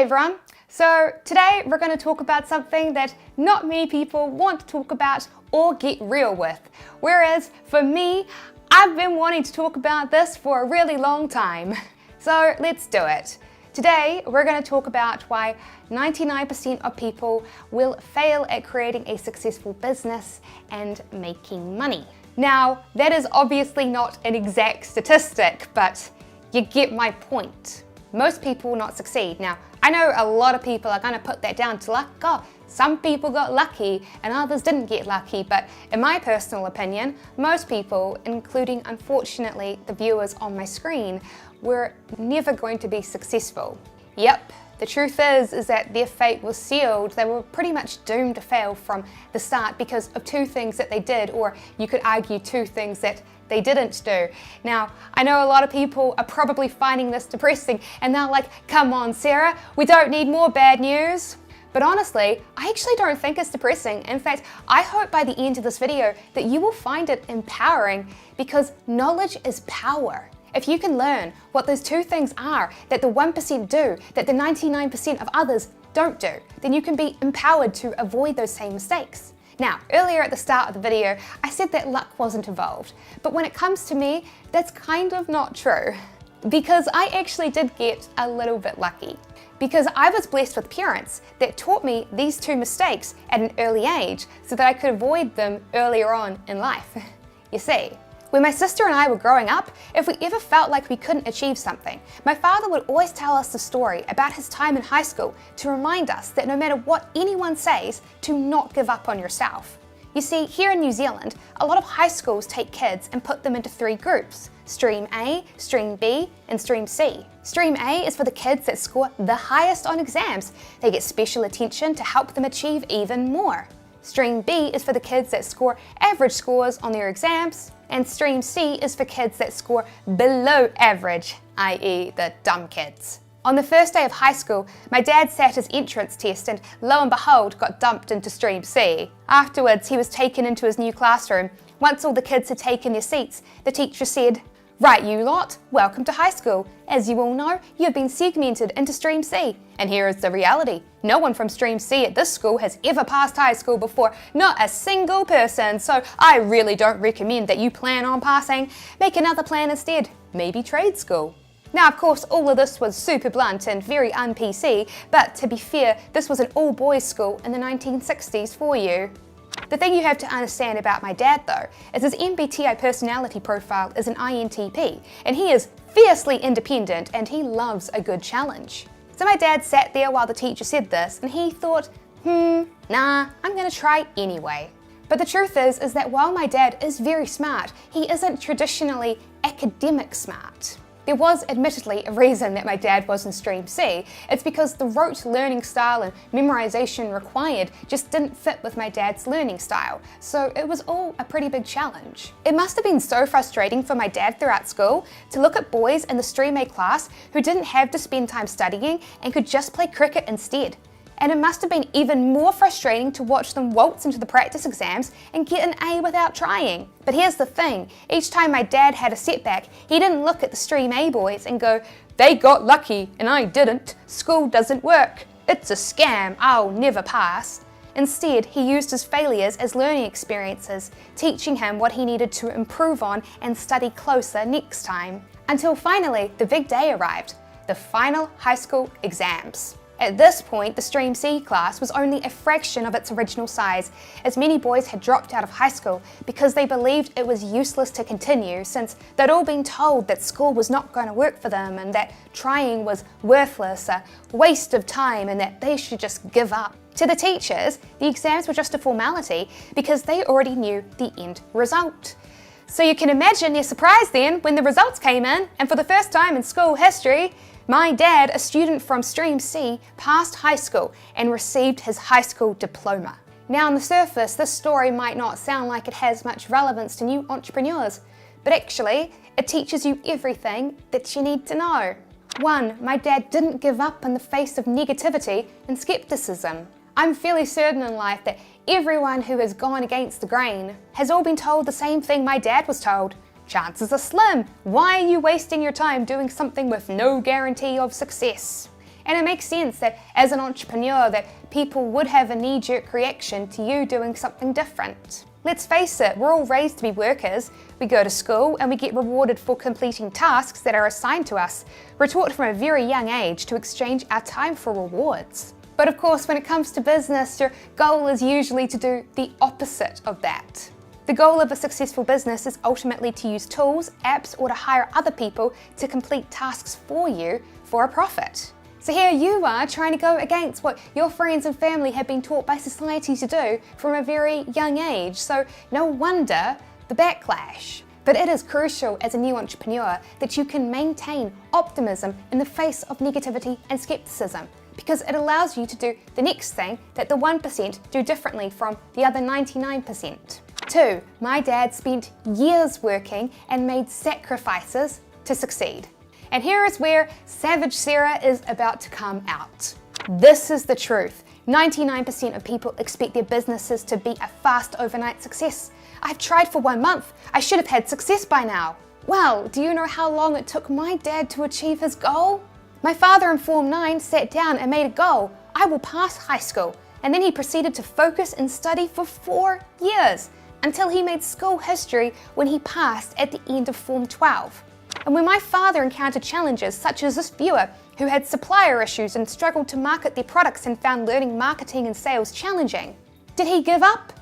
Hey everyone! So today we're going to talk about something that not many people want to talk about or get real with. Whereas for me, I've been wanting to talk about this for a really long time. So let's do it. Today we're going to talk about why 99% of people will fail at creating a successful business and making money. Now, that is obviously not an exact statistic, but you get my point. Most people will not succeed. Now, I know a lot of people are going to put that down to luck. Oh, some people got lucky and others didn't get lucky, but in my personal opinion, most people, including unfortunately the viewers on my screen, were never going to be successful. Yep, the truth is that their fate was sealed. They were pretty much doomed to fail from the start because of two things that they did, or you could argue two things that they didn't do. Now, I know a lot of people are probably finding this depressing and they're like, come on Sarah, we don't need more bad news. But honestly, I actually don't think it's depressing. In fact, I hope by the end of this video that you will find it empowering, because knowledge is power. If you can learn what those two things are that the 1% do, that the 99% of others don't do, then you can be empowered to avoid those same mistakes. Now, earlier at the start of the video, I said that luck wasn't involved, but when it comes to me, that's kind of not true. Because I actually did get a little bit lucky. Because I was blessed with parents that taught me these two mistakes at an early age so that I could avoid them earlier on in life. You see, when my sister and I were growing up, if we ever felt like we couldn't achieve something, my father would always tell us the story about his time in high school to remind us that no matter what anyone says, to not give up on yourself. You see, here in New Zealand, a lot of high schools take kids and put them into three groups: Stream A, Stream B, and Stream C. Stream A is for the kids that score the highest on exams. They get special attention to help them achieve even more. Stream B is for the kids that score average scores on their exams, and Stream C is for kids that score below average, i.e. the dumb kids. On the first day of high school, my dad sat his entrance test and lo and behold got dumped into Stream C. Afterwards, he was taken into his new classroom. Once all the kids had taken their seats, the teacher said, "Right, you lot, welcome to high school. As you all know, you've been segmented into Stream C. And here is the reality. No one from Stream C at this school has ever passed high school before, not a single person, so I really don't recommend that you plan on passing. Make another plan instead, maybe trade school." Now, of course, all of this was super blunt and very un-PC, but to be fair, this was an all-boys school in the 1960s for you. The thing you have to understand about my dad though, is his MBTI personality profile is an INTP, and he is fiercely independent and he loves a good challenge. So my dad sat there while the teacher said this and he thought, nah, I'm gonna try anyway. But the truth is that while my dad is very smart, he isn't traditionally academic smart. There was admittedly a reason that my dad was in Stream C. It's because the rote learning style and memorization required just didn't fit with my dad's learning style, so it was all a pretty big challenge. It must have been so frustrating for my dad throughout school to look at boys in the Stream A class who didn't have to spend time studying and could just play cricket instead. And it must have been even more frustrating to watch them waltz into the practice exams and get an A without trying. But here's the thing, each time my dad had a setback, he didn't look at the Stream A boys and go, "They got lucky and I didn't. School doesn't work. It's a scam. I'll never pass." Instead, he used his failures as learning experiences, teaching him what he needed to improve on and study closer next time. Until finally, the big day arrived, the final high school exams. At this point, the Stream C class was only a fraction of its original size, as many boys had dropped out of high school because they believed it was useless to continue, since they'd all been told that school was not going to work for them and that trying was worthless, a waste of time, and that they should just give up. To the teachers, the exams were just a formality because they already knew the end result. So you can imagine their surprise then when the results came in, and for the first time in school history, my dad, a student from Stream C, passed high school and received his high school diploma. Now on the surface, this story might not sound like it has much relevance to new entrepreneurs, but actually, it teaches you everything that you need to know. 1. My dad didn't give up in the face of negativity and skepticism. I'm fairly certain in life that everyone who has gone against the grain has all been told the same thing my dad was told. Chances are slim. Why are you wasting your time doing something with no guarantee of success? And it makes sense that as an entrepreneur that people would have a knee-jerk reaction to you doing something different. Let's face it, we're all raised to be workers. We go to school and we get rewarded for completing tasks that are assigned to us. We're taught from a very young age to exchange our time for rewards. But of course, when it comes to business, your goal is usually to do the opposite of that. The goal of a successful business is ultimately to use tools, apps, or to hire other people to complete tasks for you for a profit. So here you are trying to go against what your friends and family have been taught by society to do from a very young age. So no wonder the backlash. But it is crucial as a new entrepreneur that you can maintain optimism in the face of negativity and skepticism, because it allows you to do the next thing that the 1% do differently from the other 99%. 2. My dad spent years working and made sacrifices to succeed. And here is where Savage Sarah is about to come out. This is the truth. 99% of people expect their businesses to be a fast overnight success. I've tried for 1 month. I should have had success by now. Well, do you know how long it took my dad to achieve his goal? My father in Form 9 sat down and made a goal. I will pass high school. And then he proceeded to focus and study for 4 years until he made school history when he passed at the end of Form 12. And when my father encountered challenges such as this viewer who had supplier issues and struggled to market their products and found learning marketing and sales challenging, did he give up?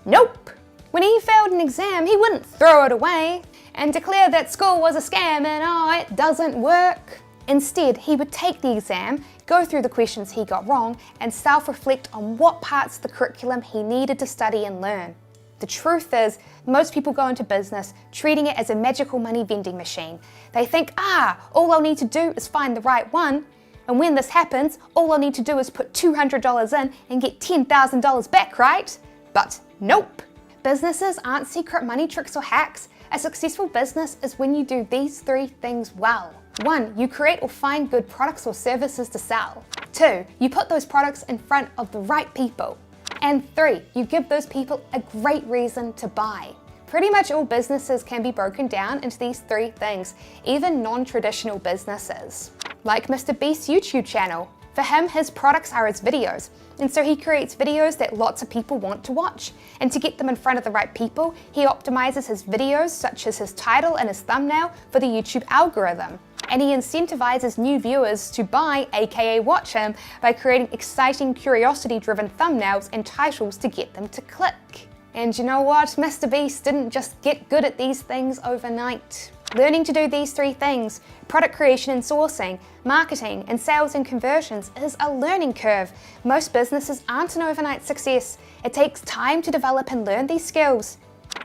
Nope. When he failed an exam, he wouldn't throw it away and declare that school was a scam and it doesn't work. Instead, he would take the exam, go through the questions he got wrong, and self-reflect on what parts of the curriculum he needed to study and learn. The truth is, most people go into business treating it as a magical money vending machine. They think, all I'll need to do is find the right one. And when this happens, all I'll need to do is put $200 in and get $10,000 back, right? But nope. Businesses aren't secret money tricks or hacks. A successful business is when you do these 3 things well. 1. You create or find good products or services to sell. 2. You put those products in front of the right people. And 3, you give those people a great reason to buy. Pretty much all businesses can be broken down into these 3 things, even non-traditional businesses. Like Mr. Beast's YouTube channel. For him, his products are his videos, and so he creates videos that lots of people want to watch. And to get them in front of the right people, he optimizes his videos, such as his title and his thumbnail, for the YouTube algorithm. And he incentivizes new viewers to buy, aka watch him, by creating exciting, curiosity-driven thumbnails and titles to get them to click. And you know what? Mr. Beast didn't just get good at these things overnight. Learning to do these 3 things, product creation and sourcing, marketing, and sales and conversions, is a learning curve. Most businesses aren't an overnight success. It takes time to develop and learn these skills.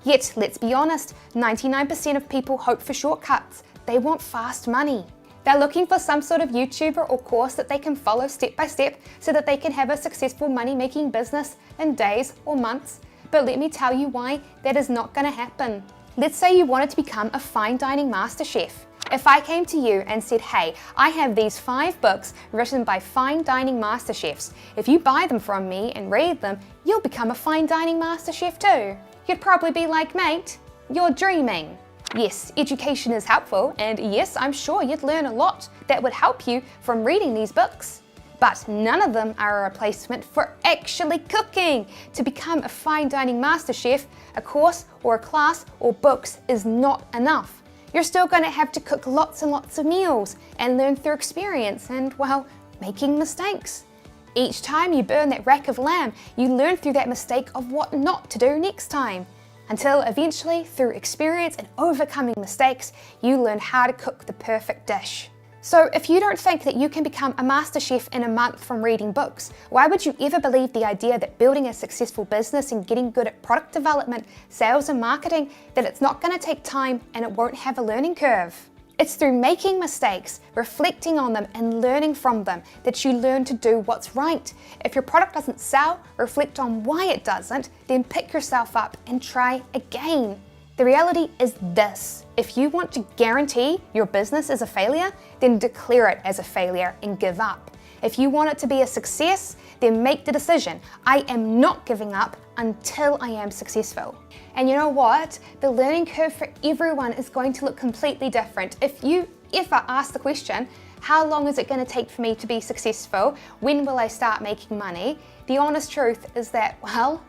Yet, let's be honest, 99% of people hope for shortcuts. They want fast money. They're looking for some sort of YouTuber or course that they can follow step by step so that they can have a successful money-making business in days or months. But let me tell you why that is not going to happen. Let's say you wanted to become a fine dining master chef. If I came to you and said, hey, I have these 5 books written by fine dining master chefs. If you buy them from me and read them, you'll become a fine dining master chef too. You'd probably be like, mate, you're dreaming. Yes, education is helpful, and yes, I'm sure you'd learn a lot that would help you from reading these books. But none of them are a replacement for actually cooking. To become a fine dining master chef, a course or a class or books is not enough. You're still going to have to cook lots and lots of meals and learn through experience and, well, making mistakes. Each time you burn that rack of lamb, you learn through that mistake of what not to do next time. Until eventually, through experience and overcoming mistakes, you learn how to cook the perfect dish. So if you don't think that you can become a master chef in a month from reading books, why would you ever believe the idea that building a successful business and getting good at product development, sales and marketing, that it's not going to take time and it won't have a learning curve? It's through making mistakes, reflecting on them and learning from them that you learn to do what's right. If your product doesn't sell, reflect on why it doesn't, then pick yourself up and try again. The reality is this: if you want to guarantee your business is a failure, then declare it as a failure and give up. If you want it to be a success, then make the decision, I am not giving up until I am successful. And you know what? The learning curve for everyone is going to look completely different. If you ever ask the question, how long is it going to take for me to be successful? When will I start making money? The honest truth is that, well,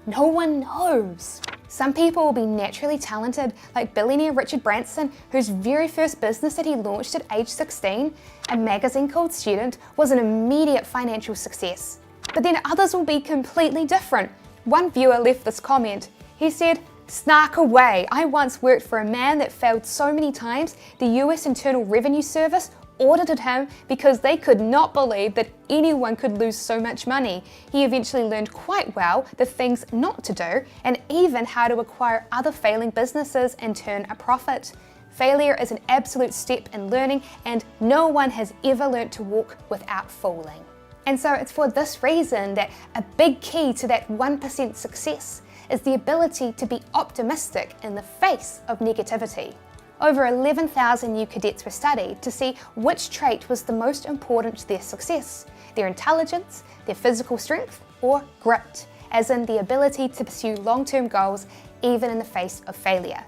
no one knows. Some people will be naturally talented, like billionaire Richard Branson, whose very first business that he launched at age 16, a magazine called Student, was an immediate financial success. But then others will be completely different. One viewer left this comment. He said, "Snark away. I once worked for a man that failed so many times, the US Internal Revenue Service audited him because they could not believe that anyone could lose so much money. He eventually learned quite well the things not to do and even how to acquire other failing businesses and turn a profit. Failure is an absolute step in learning, and no one has ever learned to walk without falling." And so it's for this reason that a big key to that 1% success is the ability to be optimistic in the face of negativity. Over 11,000 new cadets were studied to see which trait was the most important to their success: their intelligence, their physical strength, or grit, as in the ability to pursue long-term goals even in the face of failure.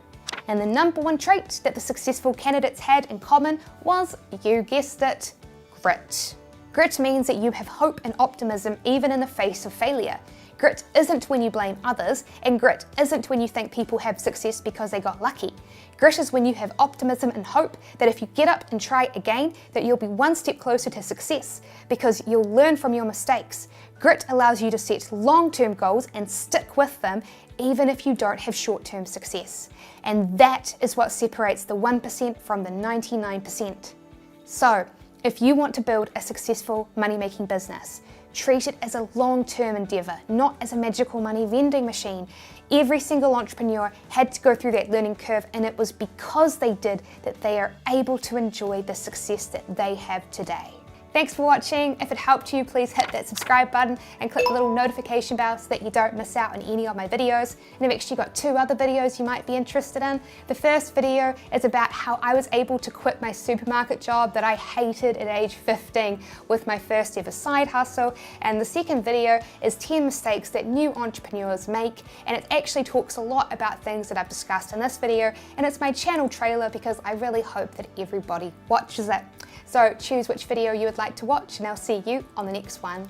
And the number one trait that the successful candidates had in common was, you guessed it, grit. Grit means that you have hope and optimism even in the face of failure. Grit isn't when you blame others, and grit isn't when you think people have success because they got lucky. Grit is when you have optimism and hope that if you get up and try again, that you'll be one step closer to success because you'll learn from your mistakes. Grit allows you to set long-term goals and stick with them even if you don't have short-term success. And that is what separates the 1% from the 99%. So, if you want to build a successful money-making business, treat it as a long-term endeavor, not as a magical money vending machine. Every single entrepreneur had to go through that learning curve, and it was because they did that they are able to enjoy the success that they have today. Thanks for watching. If it helped you, please hit that subscribe button and click the little notification bell so that you don't miss out on any of my videos. And I've actually got 2 other videos you might be interested in. The first video is about how I was able to quit my supermarket job that I hated at age 15 with my first ever side hustle. And the second video is 10 mistakes that new entrepreneurs make. And it actually talks a lot about things that I've discussed in this video. And it's my channel trailer because I really hope that everybody watches it. So choose which video you would like to watch, and I'll see you on the next one.